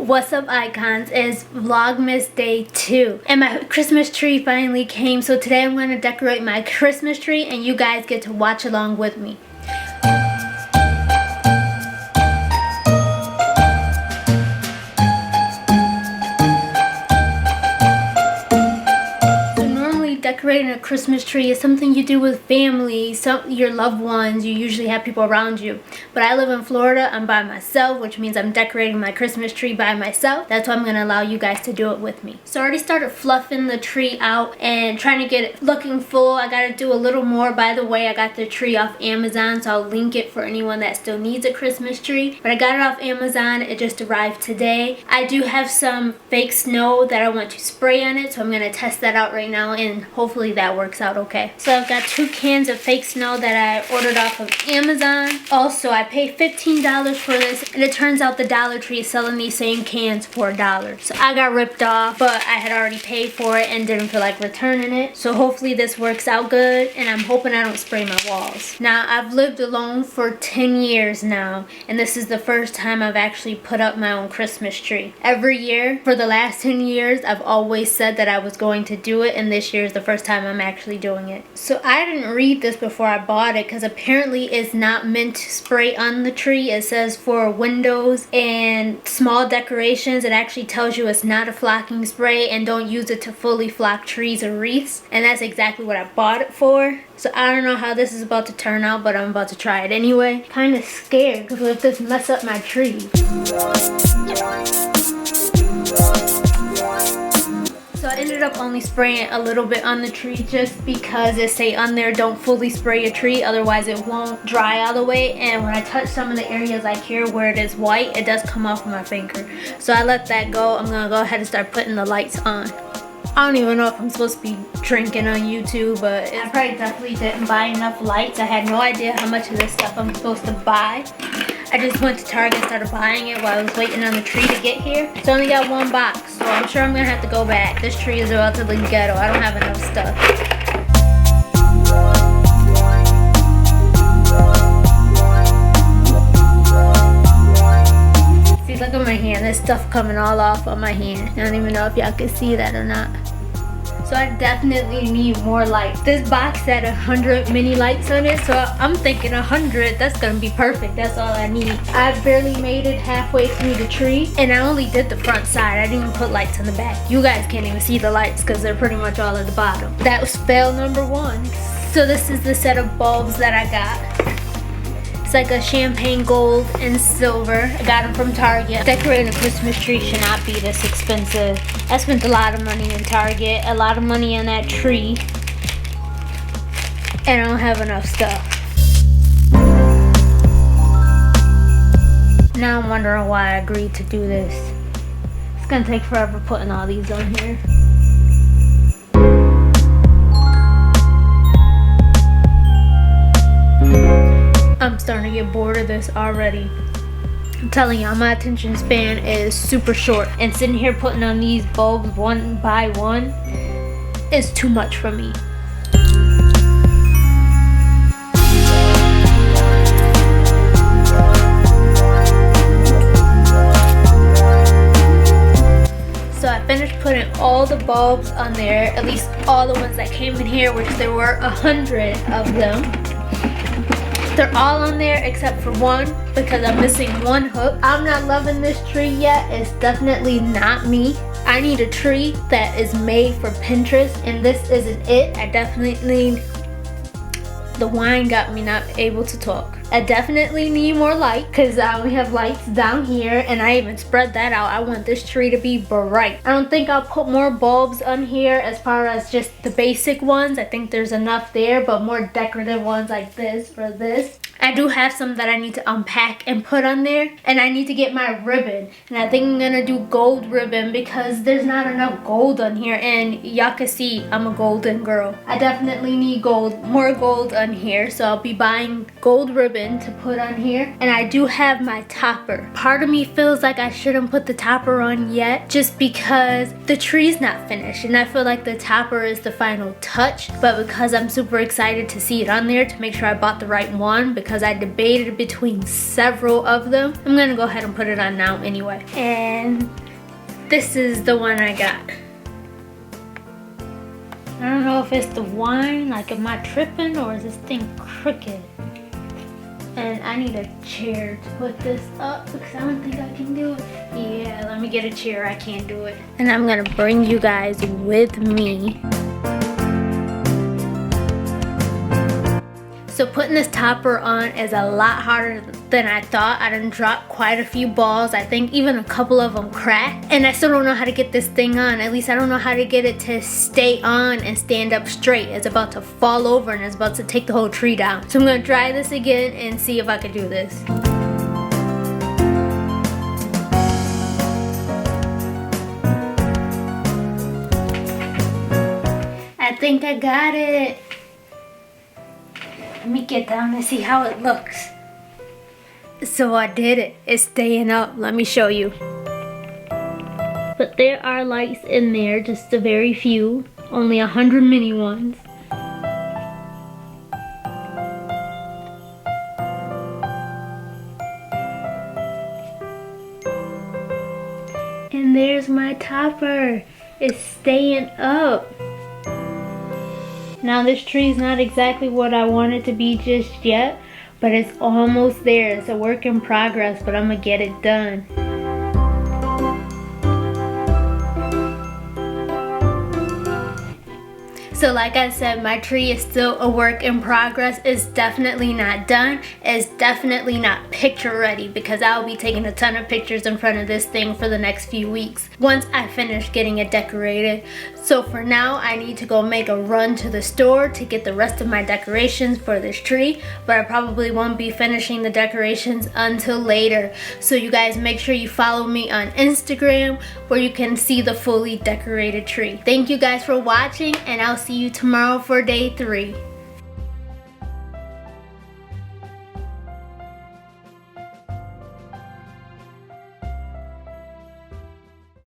What's up, icons? It's Vlogmas day 2 and my Christmas tree finally came, so today I'm going to decorate my Christmas tree and you guys get to watch along with me. Decorating a Christmas tree is something you do with family, your loved ones. You usually have people around you. But I live in Florida. I'm by myself, which means I'm decorating my Christmas tree by myself. That's why I'm going to allow you guys to do it with me. So I already started fluffing the tree out and trying to get it looking full. I got to do a little more. By the way, I got the tree off Amazon, so I'll link it for anyone that still needs a Christmas tree. But I got it off Amazon. It just arrived today. I do have some fake snow that I want to spray on it, so I'm going to test that out right now and hopefully that works out okay. So I've got 2 cans of fake snow that I ordered off of Amazon. Also, I paid $15 for this, and it turns out the Dollar Tree is selling these same cans for $1. So I got ripped off, but I had already paid for it and didn't feel like returning it. So hopefully this works out good, and I'm hoping I don't spray my walls. Now, I've lived alone for 10 years now, and this is the first time I've actually put up my own Christmas tree. Every year for the last 10 years, I've always said that I was going to do it, and this year is the first time I'm actually doing it. So I didn't read this before I bought it because apparently it's not meant to spray on the tree. It says for windows and small decorations. It actually tells you it's not a flocking spray and don't use it to fully flock trees or wreaths, and that's exactly what I bought it for. So I don't know how this is about to turn out, but I'm about to try it anyway. Kind of scared because what if this mess up my tree? So I ended up only spraying a little bit on the tree just because it say on there don't fully spray your tree, otherwise it won't dry all the way, and when I touch some of the areas like here where it is white, it does come off my finger. So I let that go. I'm gonna go ahead and start putting the lights on. I don't even know if I'm supposed to be drinking on YouTube, but I probably definitely didn't buy enough lights. I had no idea how much of this stuff I'm supposed to buy. I just went to Target and started buying it while I was waiting on the tree to get here. It's only got 1 box, so I'm sure I'm gonna have to go back. This tree is relatively ghetto. I don't have enough stuff. See, look at my hand. There's stuff coming all off on my hand. I don't even know if y'all can see that or not. So I definitely need more lights. This box had 100 mini lights on it, so I'm thinking 100, that's gonna be perfect. That's all I need. I barely made it halfway through the tree, and I only did the front side. I didn't even put lights on the back. You guys can't even see the lights because they're pretty much all at the bottom. That was fail number 1. So this is the set of bulbs that I got. It's like a champagne gold and silver. I got them from Target. Decorating a Christmas tree should not be this expensive. I spent a lot of money in Target, a lot of money on that tree, and I don't have enough stuff. Now I'm wondering why I agreed to do this. It's gonna take forever putting all these on here. I'm starting to get bored of this already. I'm telling y'all, my attention span is super short, and sitting here putting on these bulbs one by one is too much for me. So I finished putting all the bulbs on there, at least all the ones that came in here, which there were 100 of them. They're all on there except for 1 because I'm missing 1 hook. I'm not loving this tree yet. It's definitely not me. I need a tree that is made for Pinterest, and this isn't it. The wine got me not able to talk. I definitely need more light because I only have lights down here, and I even spread that out. I want this tree to be bright. I don't think I'll put more bulbs on here as far as just the basic ones. I think there's enough there, but more decorative ones like this or this. I do have some that I need to unpack and put on there, and I need to get my ribbon, and I think I'm gonna do gold ribbon because there's not enough gold on here, and y'all can see I'm a golden girl. I definitely need gold, more gold on here, so I'll be buying gold ribbon to put on here, and I do have my topper. Part of me feels like I shouldn't put the topper on yet just because the tree's not finished, and I feel like the topper is the final touch, but because I'm super excited to see it on there to make sure I bought the right one because because I debated between several of them. I'm gonna go ahead and put it on now anyway. And this is the one I got. I don't know if it's the wine, like am I tripping or is this thing crooked? And I need a chair to put this up because I don't think I can do it. Yeah, let me get a chair, I can't do it. And I'm gonna bring you guys with me. So putting this topper on is a lot harder than I thought. I done dropped quite a few balls. I think even a couple of them cracked. And I still don't know how to get this thing on. At least I don't know how to get it to stay on and stand up straight. It's about to fall over and it's about to take the whole tree down. So I'm gonna try this again and see if I can do this. I think I got it. Let me get down and see how it looks. So I did it. It's staying up. Let me show you. But there are lights in there, just a very few. Only 100 mini ones. And there's my topper. It's staying up. Now this tree is not exactly what I want it to be just yet, but it's almost there. It's a work in progress, but I'm gonna get it done. So like I said, my tree is still a work in progress. It's definitely not done. It's definitely not picture ready because I'll be taking a ton of pictures in front of this thing for the next few weeks once I finish getting it decorated. So for now, I need to go make a run to the store to get the rest of my decorations for this tree, but I probably won't be finishing the decorations until later. So you guys make sure you follow me on Instagram where you can see the fully decorated tree. Thank you guys for watching, and I'll see you tomorrow for day 3.